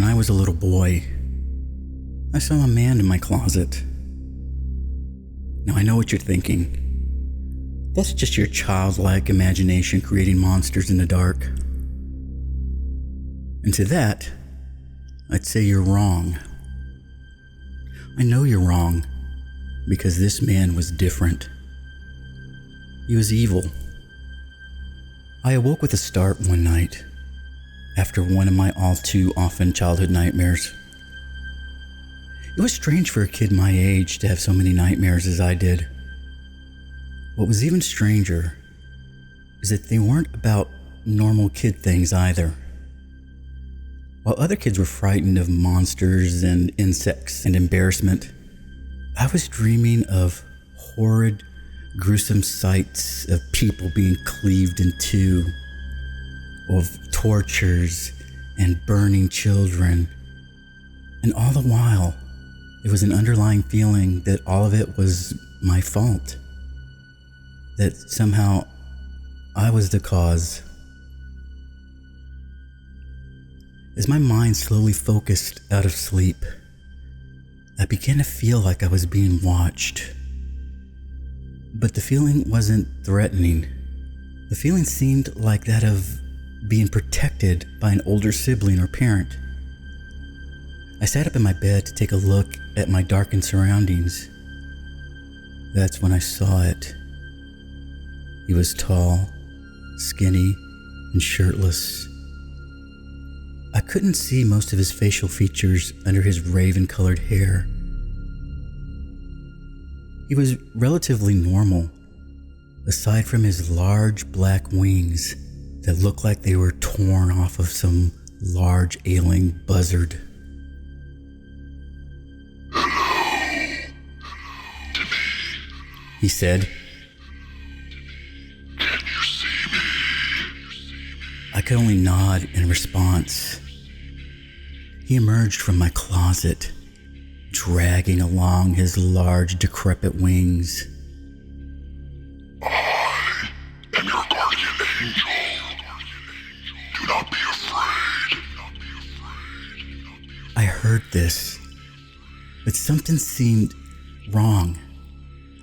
when I was a little boy, I saw a man in my closet. Now I know what you're thinking. That's just your childlike imagination creating monsters in the dark. And to that, I'd say you're wrong. I know you're wrong, because this man was different. He was evil. I awoke with a start one night, after one of my all too often childhood nightmares. It was strange for a kid my age to have so many nightmares as I did. What was even stranger is that they weren't about normal kid things either. While other kids were frightened of monsters and insects and embarrassment, I was dreaming of horrid, gruesome sights of people being cleaved in two, of tortures and burning children. And all the while, there was an underlying feeling that all of it was my fault. That somehow I was the cause. As my mind slowly focused out of sleep, I began to feel like I was being watched. But the feeling wasn't threatening. The feeling seemed like that of being protected by an older sibling or parent. I sat up in my bed to take a look at my darkened surroundings. That's when I saw it. He was tall, skinny, and shirtless. I couldn't see most of his facial features under his raven-colored hair. He was relatively normal, aside from his large black wings that looked like they were torn off of some large ailing buzzard. "Hello, Timmy," he said. "Can you see me?" I could only nod in response. He emerged from my closet, dragging along his large, decrepit wings. "I am your guardian angel. Do not be afraid." I heard this, but something seemed wrong.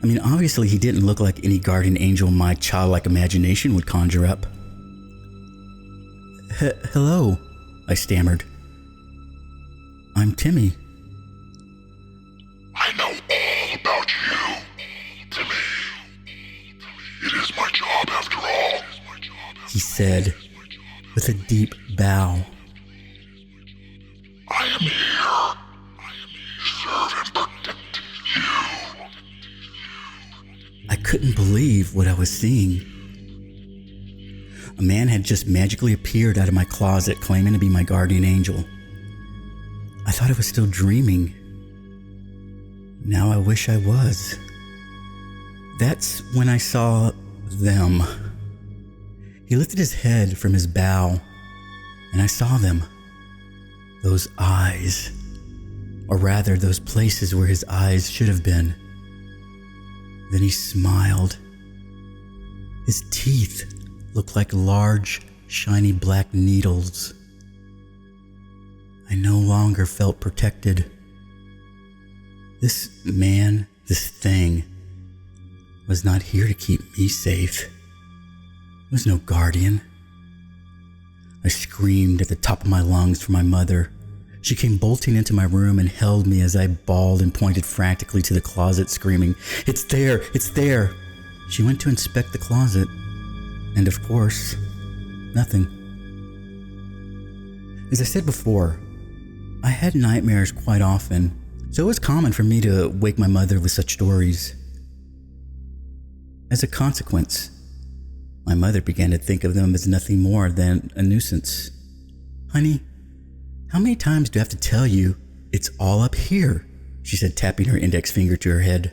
I mean, obviously he didn't look like any guardian angel my childlike imagination would conjure up. Hello, I stammered. I'm Timmy. "I know all about you, Timmy. It is my job after all," he said with a deep bow. "I am here to serve and protect you." I couldn't believe what I was seeing. A man had just magically appeared out of my closet claiming to be my guardian angel. I thought I was still dreaming. Now I wish I was. That's when I saw them. He lifted his head from his bow, and I saw them. Those eyes, or rather those places where his eyes should have been. Then he smiled. His teeth looked like large, shiny black needles. I no longer felt protected. This man, this thing, was not here to keep me safe. There was no guardian. I screamed at the top of my lungs for my mother. She came bolting into my room and held me as I bawled and pointed frantically to the closet, screaming, "It's there! It's there!" She went to inspect the closet, and of course, nothing. As I said before, I had nightmares quite often, so it was common for me to wake my mother with such stories. As a consequence, my mother began to think of them as nothing more than a nuisance. "Honey, how many times do I have to tell you it's all up here?" she said, tapping her index finger to her head.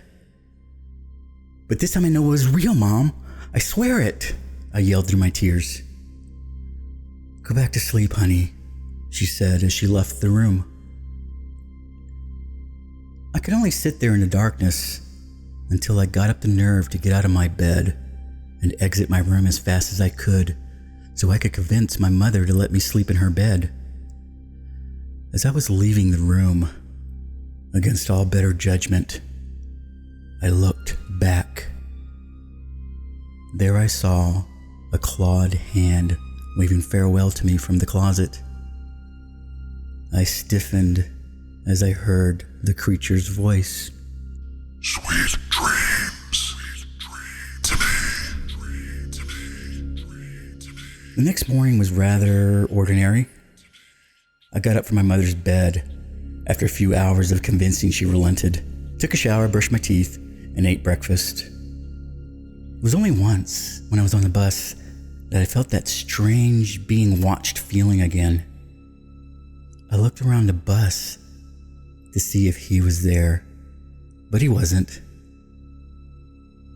"But this time I know it was real, Mom. I swear it," I yelled through my tears. "Go back to sleep, honey," she said as she left the room. I could only sit there in the darkness until I got up the nerve to get out of my bed and exit my room as fast as I could so I could convince my mother to let me sleep in her bed. As I was leaving the room, against all better judgment, I looked back. There I saw a clawed hand waving farewell to me from the closet. I stiffened as I heard the creature's voice. Sweet dreams. The next morning was rather ordinary. I got up from my mother's bed after a few hours of convincing she relented, took a shower, brushed my teeth, and ate breakfast. It was only once, when I was on the bus, that I felt that strange being watched feeling again. I looked around the bus to see if he was there, but he wasn't.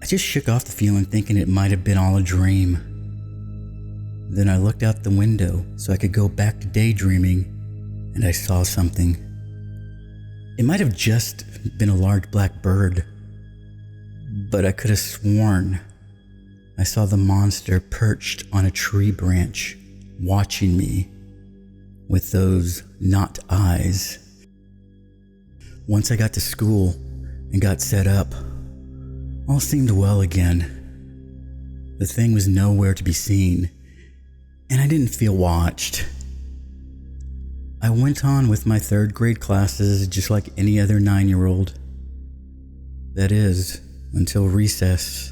I just shook off the feeling, thinking it might have been all a dream. Then I looked out the window so I could go back to daydreaming, and I saw something. It might have just been a large black bird, but I could have sworn I saw the monster perched on a tree branch, watching me with those not eyes. Once I got to school and got set up, all seemed well again. The thing was nowhere to be seen, and I didn't feel watched. I went on with my third grade classes just like any other 9-year-old. That is, until recess.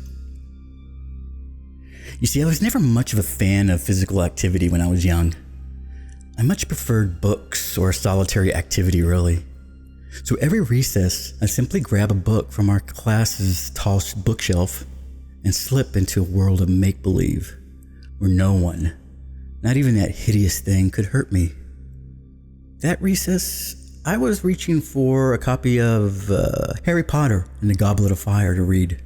You see, I was never much of a fan of physical activity when I was young. I much preferred books or solitary activity, really. So every recess, I simply grab a book from our class's tall bookshelf and slip into a world of make-believe, where no one, not even that hideous thing, could hurt me. That recess, I was reaching for a copy of Harry Potter and the Goblet of Fire to read,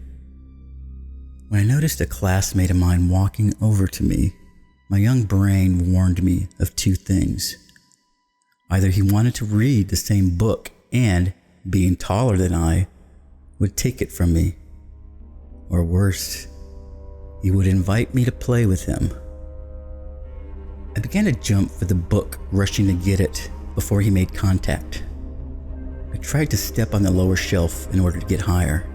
when I noticed a classmate of mine walking over to me. My young brain warned me of two things. Either he wanted to read the same book and, being taller than I, would take it from me, or worse, he would invite me to play with him. I began to jump for the book, rushing to get it before he made contact. I tried to step on the lower shelf in order to get higher.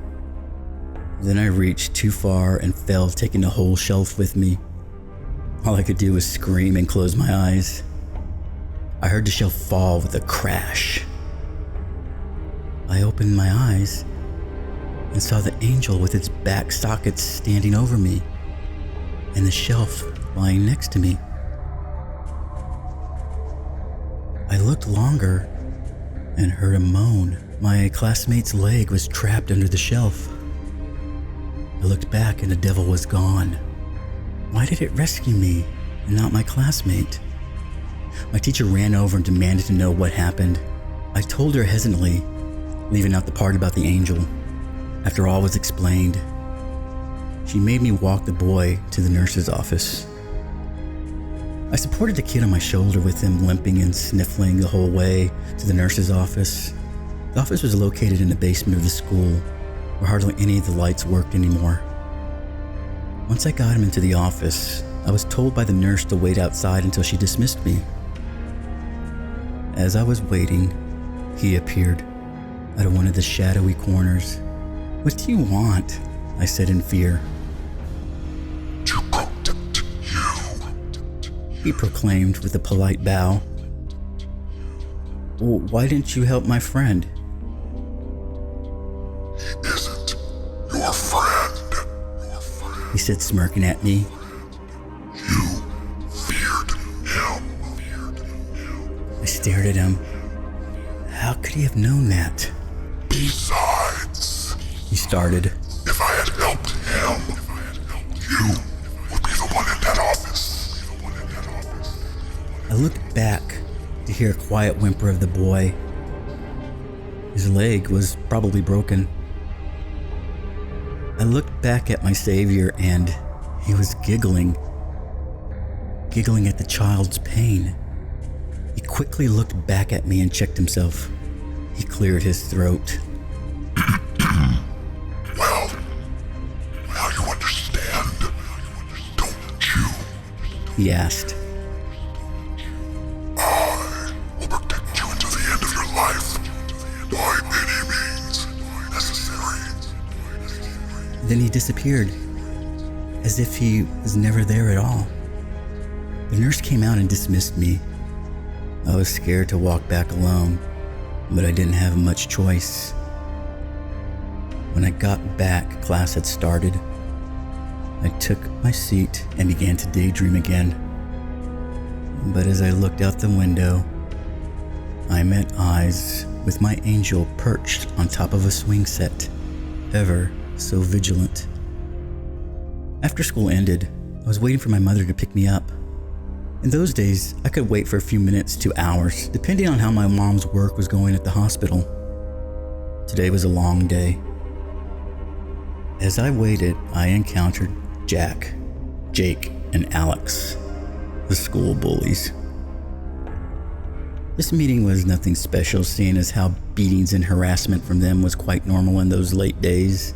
Then I reached too far and fell, taking the whole shelf with me. All I could do was scream and close my eyes. I heard the shelf fall with a crash. I opened my eyes and saw the angel with its back sockets standing over me, and the shelf lying next to me. I looked longer and heard a moan. My classmate's leg was trapped under the shelf. I looked back and the devil was gone. Why did it rescue me and not my classmate? My teacher ran over and demanded to know what happened. I told her hesitantly, leaving out the part about the angel. After all was explained, she made me walk the boy to the nurse's office. I supported the kid on my shoulder with him limping and sniffling the whole way to the nurse's office. The office was located in the basement of the school, where hardly any of the lights worked anymore. Once I got him into the office, I was told by the nurse to wait outside until she dismissed me. As I was waiting, he appeared out of one of the shadowy corners. "What do you want?" I said in fear. To protect you. He proclaimed with a polite bow. "Well, why didn't you help my friend?" He isn't your friend. He said, smirking at me. You feared him. I stared at him. How could he have known that? Besides, He started. if I had helped him, you would be the one in that office. I looked back to hear a quiet whimper of the boy. His leg was probably broken. I looked back at my savior and he was giggling at the child's pain. He quickly looked back at me and checked himself. He cleared his throat. Well, now you understand, don't you? He asked. I will protect you until Then he disappeared, as if he was never there at all. The nurse came out and dismissed me. I was scared to walk back alone, but I didn't have much choice. When I got back, class had started. I took my seat and began to daydream again. But as I looked out the window, I met eyes with my angel perched on top of a swing set, ever so vigilant. After school ended, I was waiting for my mother to pick me up. In those days, I could wait for a few minutes to hours, depending on how my mom's work was going at the hospital. Today was a long day. As I waited, I encountered Jack, Jake, and Alex, the school bullies. This meeting was nothing special, seeing as how beatings and harassment from them was quite normal in those late days.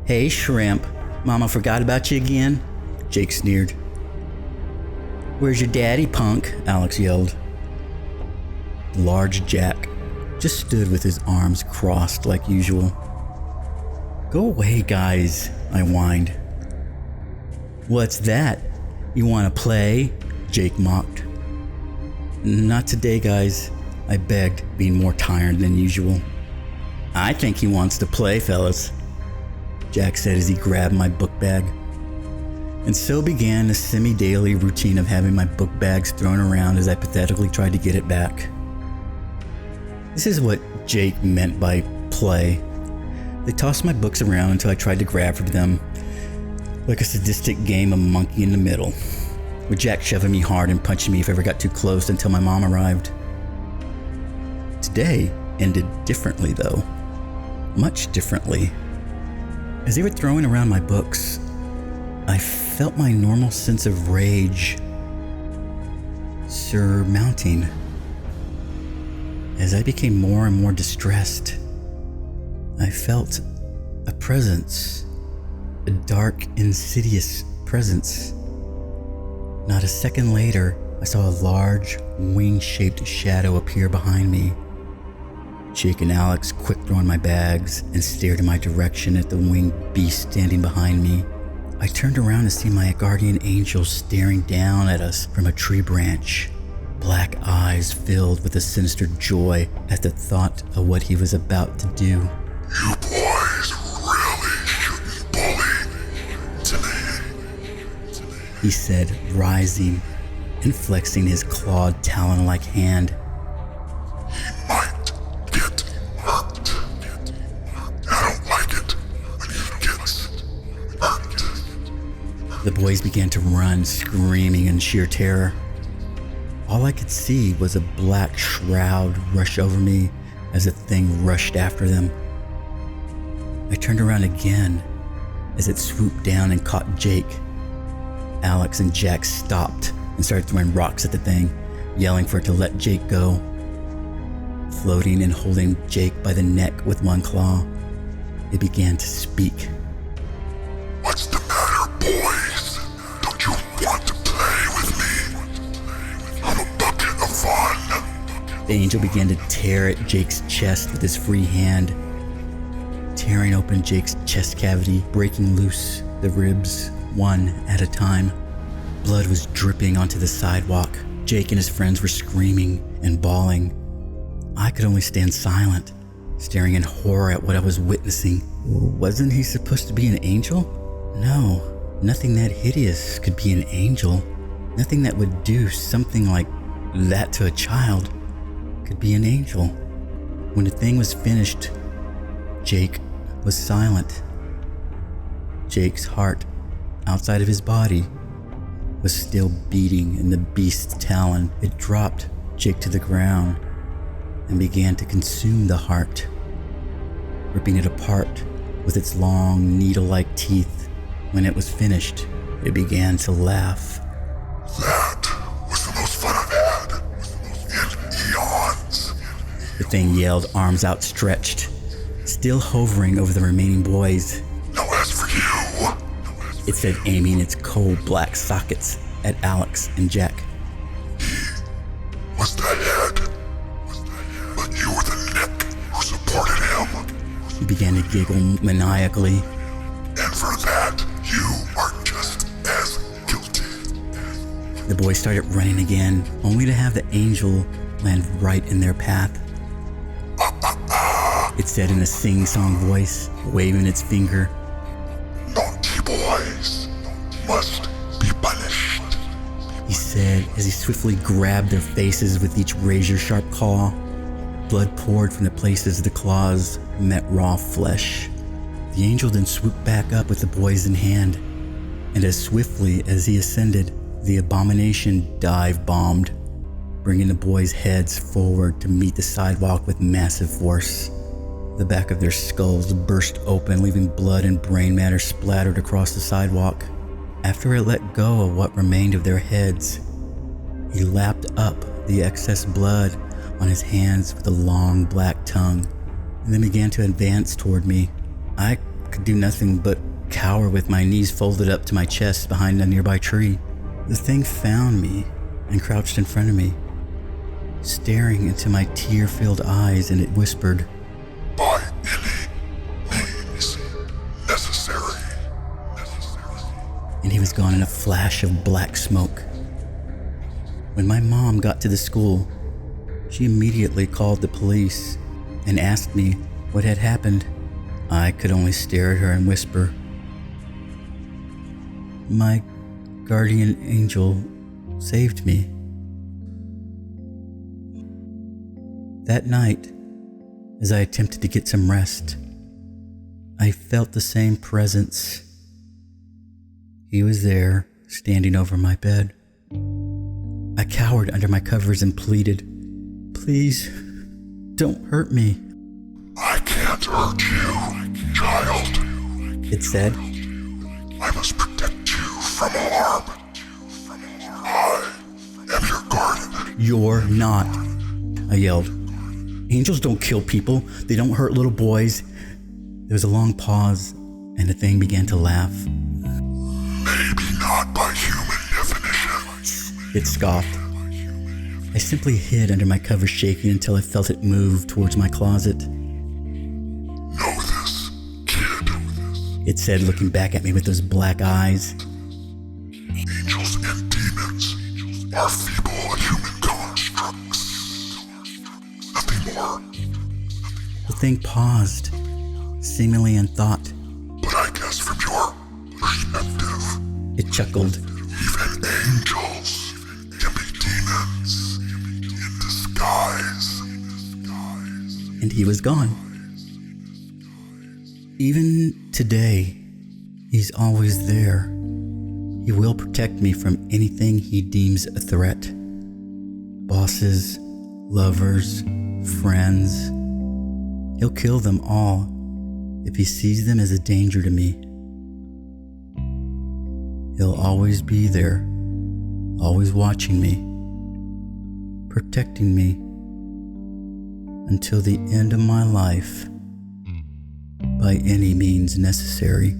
"Hey, shrimp, Mama forgot about you again?" Jake sneered. "Where's your daddy, punk?" Alex yelled. Large Jack just stood with his arms crossed like usual. "Go away, guys," I whined. "What's that? You want to play?" Jake mocked. "Not today, guys," I begged, being more tired than usual. "I think he wants to play, fellas," Jack said as he grabbed my book bag. And so began a semi-daily routine of having my book bags thrown around as I pathetically tried to get it back. This is what Jake meant by play. They tossed my books around until I tried to grab for them, like a sadistic game of monkey in the middle, with Jack shoving me hard and punching me if I ever got too close until my mom arrived. Today ended differently though, much differently. As they were throwing around my books, I felt my normal sense of rage surmounting. As I became more and more distressed, I felt a presence, a dark, insidious presence. Not a second later, I saw a large, wing-shaped shadow appear behind me. Jake and Alex quick throwing my bags and stared in my direction at the winged beast standing behind me. I turned around to see my guardian angel staring down at us from a tree branch, black eyes filled with a sinister joy at the thought of what he was about to do. You boys really shouldn't bully today, he said, rising and flexing his clawed talon-like hand. He might get hurt. I don't like it when he gets hurt. The boys began to run, screaming in sheer terror. All I could see was a black shroud rush over me as the thing rushed after them. I turned around again as it swooped down and caught Jake. Alex and Jack stopped and started throwing rocks at the thing, yelling for it to let Jake go. Floating and holding Jake by the neck with one claw, it began to speak. What's the matter, boys? Don't you want to play with me? I'm a bucket of fun. The angel began to tear at Jake's chest with his free hand, tearing open Jake's chest cavity, breaking loose the ribs one at a time. Blood was dripping onto the sidewalk. Jake and his friends were screaming and bawling. I could only stand silent, staring in horror at what I was witnessing. Wasn't he supposed to be an angel? No, nothing that hideous could be an angel. Nothing that would do something like that to a child could be an angel. When the thing was finished, Jake was silent. Jake's heart, outside of his body, was still beating in the beast's talon. It dropped Jake to the ground and began to consume the heart, ripping it apart with its long, needle-like teeth. When it was finished, it began to laugh. That was the most fun I've had in eons. The thing yelled, arms outstretched, still hovering over the remaining boys. Now as for you, It said, aiming its cold black sockets at Alex and Jack. was the head, but you were the neck who supported him. began to giggle maniacally. And for that, you are just as guilty. The boys started running again, only to have the angel land right in their path. It said in a sing-song voice, waving its finger. Naughty boys must be punished. He said as he swiftly grabbed their faces with each razor-sharp claw. Blood poured from the places the claws met raw flesh. The angel then swooped back up with the boys in hand, and as swiftly as he ascended, the abomination dive-bombed, bringing the boys' heads forward to meet the sidewalk with massive force. The back of their skulls burst open, leaving blood and brain matter splattered across the sidewalk. After it let go of what remained of their heads, he lapped up the excess blood on his hands with a long black tongue, and then began to advance toward me. I could do nothing but cower with my knees folded up to my chest behind a nearby tree. The thing found me and crouched in front of me, staring into my tear-filled eyes, and it whispered, By any means necessary. And he was gone in a flash of black smoke. When my mom got to the school, she immediately called the police and asked me what had happened. I could only stare at her and whisper, My guardian angel saved me. That night, as I attempted to get some rest, I felt the same presence. He was there, standing over my bed. I cowered under my covers and pleaded, Please, don't hurt me. I can't hurt you, child. It said. I must protect you from harm. I am your guardian. You're not, I yelled. Angels don't kill people. They don't hurt little boys. There was a long pause, and the thing began to laugh. Maybe not by human definition. It scoffed. I simply hid under my covers, shaking until I felt it move towards my closet. Know this, kid. It said, looking back at me with those black eyes. Angels and demons are feeble human constructs. Nothing more. The thing paused, seemingly in thought. But I guess from your perspective, It chuckled. even angels can be demons in disguise. And he was gone. Even today, he's always there. He will protect me from anything he deems a threat. Bosses, lovers, friends. He'll kill them all if he sees them as a danger to me. He'll always be there, always watching me, protecting me until the end of my life, by any means necessary.